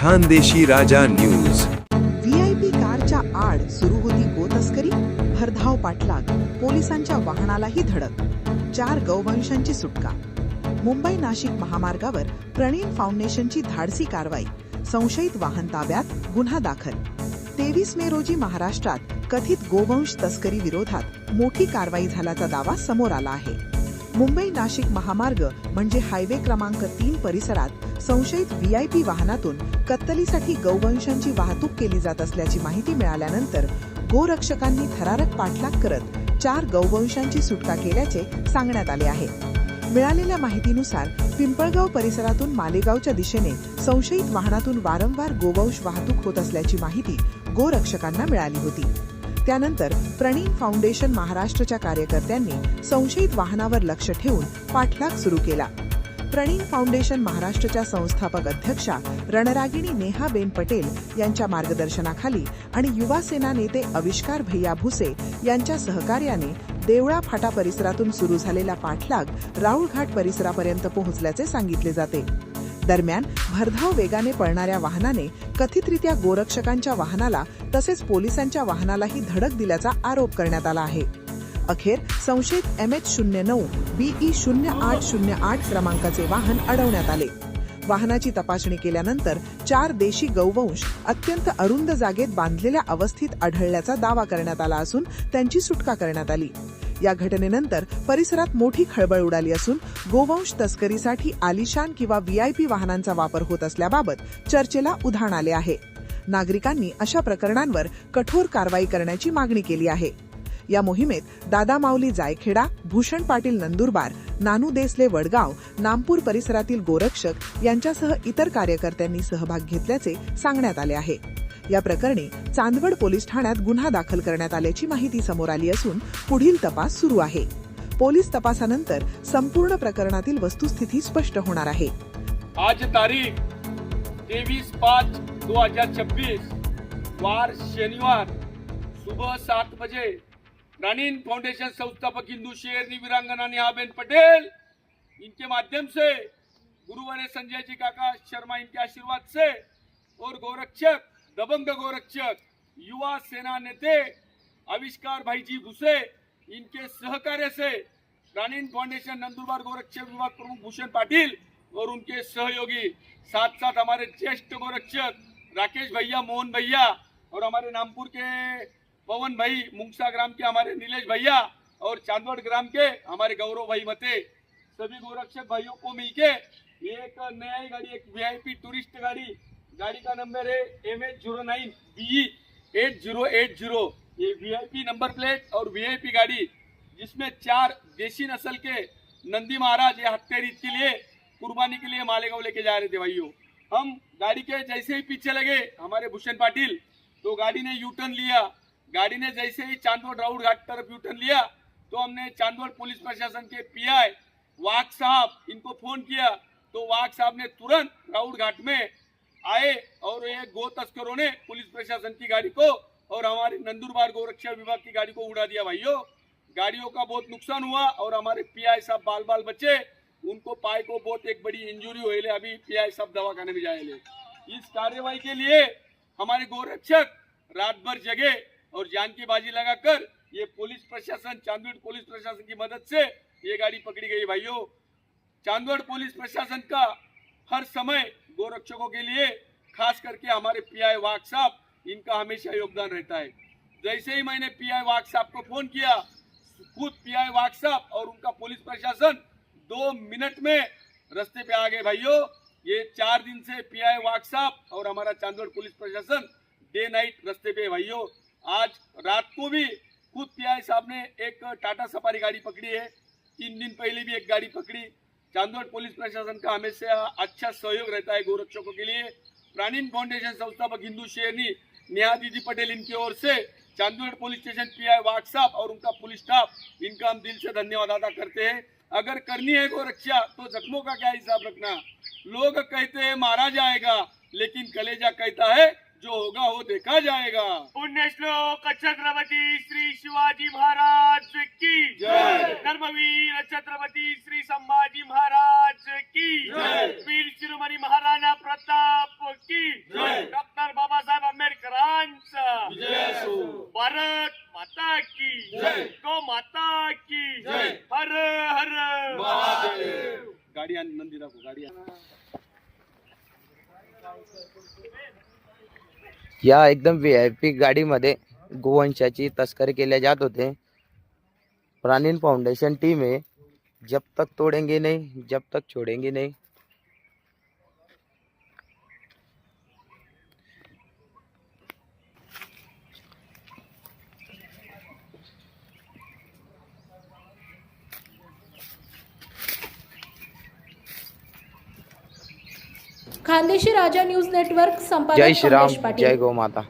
खानदेशी राजा news. VIP कारच्या आड सुरू होती गोतस्करी, भरधाव पाठलाग, पोलिसांच्या वाहनालाही धडक, 4 गौवंशांची सुटका। मुंबई नाशिक महामार्गावर प्रणीत फाउंडेशनची धाडसी कारवाई, संशयित वाहन ताब्यात, गुन्हा दाखल। 23 मे रोजी महाराष्ट्रात कथित गोवंश तस्करी विरोधात मोठी कारवाई झाल्याचा दावा समोर आला आहे। मुंबई नाशिक महामार्ग म्हणजे हायवे क्रमांक 3 परिसरात संशयित व्हीआयपी वाहनातून कत्तलीसाठी गौवंशांची वाहतूक केली जात असल्याची माहिती मिळाल्यानंतर गोरक्षकांनी थरारक पाठलाग करत 4 गौवंशांची सुटका केल्याचे सांगण्यात आले आहे। मिळालेल्या माहितीनुसार पिंपळगाव परिसरातून मालेगावच्या दिशेने संशयित वाहनातून वारंवार गोवंश वाहतूक होत असल्याची माहिती गोरक्षकांना मिळाली होती। त्यानंतर प्रणीत फाउंडेशन महाराष्ट्रच्या कार्यकर्त्यांनी संशयित वाहनावर लक्ष ठेवून पाठलाग सुरू केला। प्रणीत फाउंडेशन महाराष्ट्रच्या संस्थापक अध्यक्षा रणरागिणी नेहाबेन पटेल यांच्या मार्गदर्शनाखाली आणि युवा सेना नेते आविष्कार भैया भुसे यांच्या सहकार्याने देवळा फाटा परिसरातून सुरू झालेला पाठलाग राऊळघाट परिसरापर्यंत पोहोचल्याचे सांगितले जाते। दरम्यान भरधाव वेगाने पळणाऱ्या वाहनाने कथितरित्या गोरक्षकांच्या वाहनाला तसेच पोलिसांच्या वाहनालाही धडक दिल्याचा आरोप करण्यात आला आहे। अखेर संशयित MH09 BE 0808 क्रमांकाचे वाहन अडवण्यात आले। वाहनाची तपासणी केल्यानंतर 4 देशी गौवंश अत्यंत अरुंद जागेत बांधलेल्या अवस्थेत आढळल्याचा दावा करण्यात आला असून त्यांची सुटका करण्यात आली। या घटनेनंतर परिसरात मोठी खळबळ उडाली असून गोवंश तस्करीसाठी आलिशान किंवा व्हीआयपी वाहनांचा वापर होत असल्याबाबत चर्चेला उधाण आले आहे। नागरिकांनी अशा प्रकरणांवर कठोर कारवाई करण्याची मागणी केली आहे। या मोहिमेत दादा माऊली जायखेडा, भूषण पाटील नंदुरबार, नानू देसले वडगाव, नामपूर परिसरातील गोरक्षक यांच्यासह इतर कार्यकर्त्यांनी सहभाग घेतल्याचे सांगण्यात आले आहे। या प्रकरणी चांदवड पोलीस ठाण्यात गुन्हा दाखल करण्यात आल्याची माहिती समोर आली असून पुढील तपास सुरू आहे। पोलीस तपासानंतर संपूर्ण प्रकरणातील वस्तुस्थिती स्पष्ट होणार आहे। आज तारीख 23/5/2026 वार शनिवार सुबह 7 बजे प्रणीत फाउंडेशन संस्थापक हिंदू शेरनी वीरांगना नेहाबेन पटेल इनके माध्यम से गुरुवारे संजय जी काका शर्मा इनके आशीर्वाद से और गोरक्षक दबंग गोरक्षक युवा सेना नेते आविष्कार भाई जी भुसे इनके सहकार्य से प्रणीत फाउंडेशन नंदुरबार गोरक्षक विभाग प्रमुख भूषण पाटिल और उनके सहयोगी साथ साथ हमारे ज्येष्ठ गोरक्षक राकेश भैया, मोहन भैया और हमारे नामपुर के पवन भाई, मुंगसा ग्राम के हमारे नीलेश भैया और चांदवड़ ग्राम के हमारे गौरव भाई मते, सभी गोरक्षक भाइयों को मिलके एक नई गाड़ी, एक वीआईपी टूरिस्ट गाड़ी का नंबर है MH09 BE 8080। ये वीआईपी नंबर प्लेट और वीआईपी गाड़ी जिसमें 4 देशी नस्ल के नंदी महाराज ये हत्यार ईद के लिए कुर्बानी के लिए मालेगांव लेके जा रहे थे भाइयों। हम गाड़ी के जैसे ही पीछे लगे हमारे भूषण पाटिल, तो गाड़ी ने यू टर्न लिया। गाड़ी ने जैसे ही चांदवड़ राउड घाट तरफ यू टर्न लिया तो हमने चांदवड़ पुलिस प्रशासन के PI वाघ साहब इनको फोन किया, तो वाघ साहब ने तुरंत राउड घाट में आए और ये गो तस्करों ने पुलिस प्रशासन की गाड़ी को और हमारे नंदुरबार गोरक्षा विभाग की गाड़ी को उड़ा दिया। भाइयों गाड़ियों का बहुत नुकसान हुआ और हमारे PI साहब बाल बचे, उनको पाए को बहुत एक बड़ी इंजुरी हुई, अभी PI साहब दवाखाने में जाए। इस कार्यवाही के लिए हमारे गोरक्षक रात भर जगे और जान की बाजी लगाकर ये पुलिस प्रशासन, चांदवड़ पुलिस प्रशासन की मदद से ये गाड़ी पकड़ी गई। भाइयों चांदवड़ पुलिस प्रशासन का हर समय गोरक्षकों के लिए खास करके हमारे PI वाघ साहब इनका हमेशा योगदान रहता है। जैसे ही मैंने PI वाघ साहब को फोन किया, खुद PI वाघ साहब और उनका पुलिस प्रशासन 2 मिनट में रास्ते पे आ गए। भाइयों ये 4 दिन से PI वाघ साहब और हमारा चांदवड़ पुलिस प्रशासन डे नाइट रास्ते पे। भाइयों आज रात को भी खुद PI साहब ने एक टाटा सफारी गाड़ी पकड़ी है, 3 दिन पहले भी एक गाड़ी पकड़ी। चांदवड़ पुलिस प्रशासन का हमेशा अच्छा सहयोग रहता है गोरक्षकों के लिए। प्रणीत फाउंडेशन संस्थापक हिंदू शेरनी नेहा दीदी पटेल इनकी ओर से Chandwad police station PI Wagh साहब और उनका पुलिस स्टाफ इनका हम दिल से धन्यवाद अदा करते हैं। अगर करनी है गोरक्षा तो जख्मों का क्या हिसाब रखना। लोग कहते हैं मारा जाएगा, लेकिन कलेजा कहता है जो होगा वो देखा जाएगा। पुण्यश्लोक छत्रपती श्री शिवाजी महाराज की जय। धर्मवीर छत्रपती श्री संभाजी महाराज की जय। वीर शिरोमणी महाराणा प्रताप की जय। डॉक्टर बाबासाहेब आंबेडकरांचा भारत माता की जय। गौ माता की जय। हर हर महादेव। गाडी आणि नंदी दाखव गाडी। या एकदम VIP गाडीमध्ये गोवंशाची तस्करी केल्या जात होते। प्राणीन फाउंडेशन टीम है, जब तक तोड़ेंगे नहीं, जब तक छोड़ेंगे नहीं। खानदेशी राजा न्यूज नेटवर्क संपादक जय श्री राम, कमलेश पाटील। जय गौ माता।